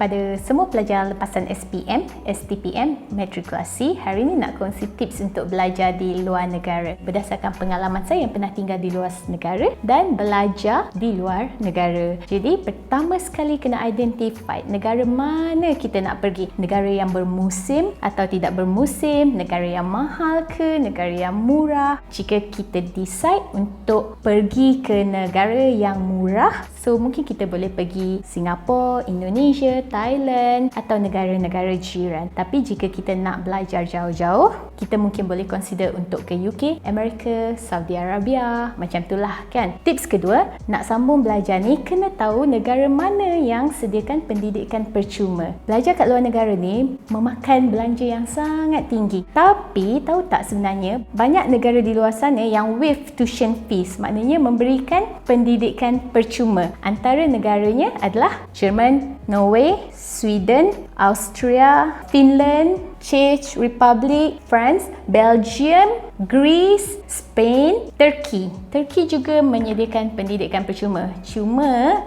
Kepada semua pelajar lepasan SPM, STPM, matrikulasi, hari ini nak kongsi tips untuk belajar di luar negara berdasarkan pengalaman saya yang pernah tinggal di luar negara dan belajar di luar negara. Jadi pertama sekali kena identify negara mana kita nak pergi. Negara yang bermusim atau tidak bermusim, negara yang mahal ke, negara yang murah. Jika kita decide untuk pergi ke negara yang murah, so mungkin kita boleh pergi Singapura, Indonesia, Thailand atau negara-negara jiran. Tapi jika kita nak belajar jauh-jauh, kita mungkin boleh consider untuk ke UK, Amerika, Saudi Arabia, macam itulah kan. Tips kedua, nak sambung belajar ni kena tahu negara mana yang sediakan pendidikan percuma. Belajar kat luar negara ni memakan belanja yang sangat tinggi. Tapi tahu tak sebenarnya banyak negara di luar sana yang waive tuition fees, maknanya memberikan pendidikan percuma. Antara negaranya adalah Jerman, Norway, Sweden, Austria, Finland, Czech Republic, France, Belgium, Greece, Spain, Turkey. Turkey juga menyediakan pendidikan percuma. Cuma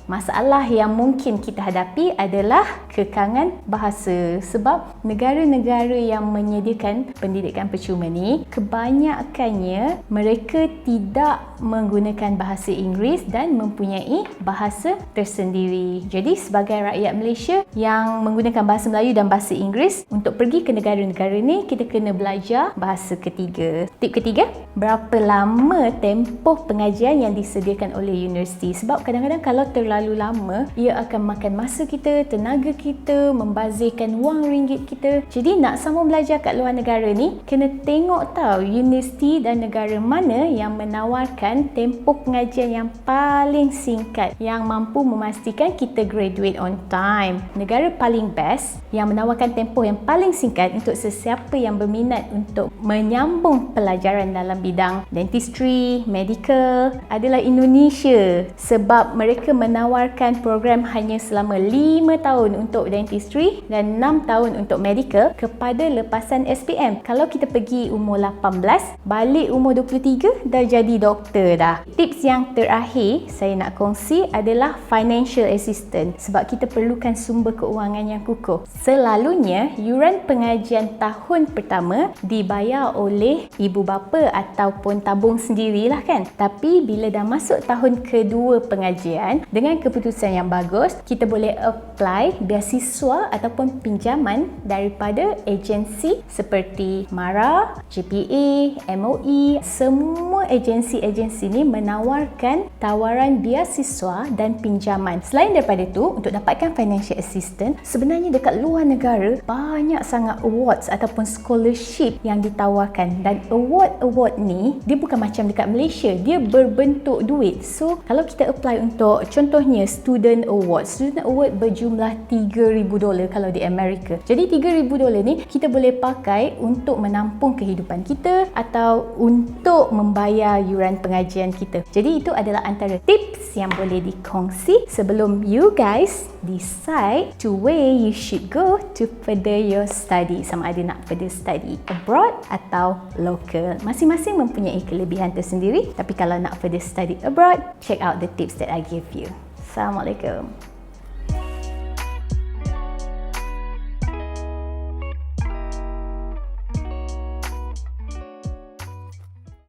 masalah yang mungkin kita hadapi adalah kekangan bahasa, sebab negara-negara yang menyediakan pendidikan percuma ni kebanyakannya mereka tidak menggunakan bahasa Inggeris dan mempunyai bahasa tersendiri. Jadi sebagai rakyat Malaysia yang menggunakan bahasa Melayu dan bahasa Inggeris, untuk pergi ke negara-negara ni kita kena belajar bahasa ketiga. Tip ketiga, berapa lama tempoh pengajian yang disediakan oleh universiti, sebab kadang-kadang kalau terlalu lama ia akan makan masa kita, tenaga kita, membazirkan wang ringgit kita. Jadi nak sambung belajar kat luar negara ni kena tengok tahu universiti dan negara mana yang menawarkan tempoh pengajian yang paling singkat, yang mampu memastikan kita graduate on time. Negara paling best yang menawarkan tempoh yang paling singkat untuk sesiapa yang berminat untuk menyambung pelajaran dalam bidang dentistry, medical adalah Indonesia, sebab mereka menawarkan program hanya selama 5 tahun untuk dentistry dan 6 tahun untuk medical kepada lepasan SPM. Kalau kita pergi umur 18, balik umur 23 dah jadi doktor dah. Tips yang terakhir saya nak kongsi adalah financial assistance, sebab kita perlukan sumber keuangan yang kukuh. Selalunya yuran pengajian tahun pertama dibayar oleh ibu bapa ataupun tabung sendirilah kan. Tapi bila dah masuk tahun kedua pengajian, dengan keputusan yang bagus, kita boleh apply beasiswa ataupun pinjaman daripada agensi seperti MARA, JPA, MOE. Semua agensi-agensi ni menawarkan tawaran beasiswa dan pinjaman. Selain daripada itu, untuk dapatkan financial assistance, sebenarnya dekat luar negara banyak sangat awards ataupun scholarship yang ditawarkan, dan award ni dia bukan macam dekat Malaysia, dia berbentuk duit. So kalau kita apply untuk contohnya student award berjumlah $3,000 kalau di Amerika. Jadi $3,000 ni kita boleh pakai untuk menampung kehidupan kita atau untuk membayar yuran pengajian kita. Jadi itu adalah antara tips yang boleh dikongsi sebelum you guys decide to where you should go to further your study, sama ada nak further study abroad atau local. Masing-masing mempunyai kelebihan tersendiri, tapi kalau nak further study abroad, check out the tips that I give you. Assalamualaikum.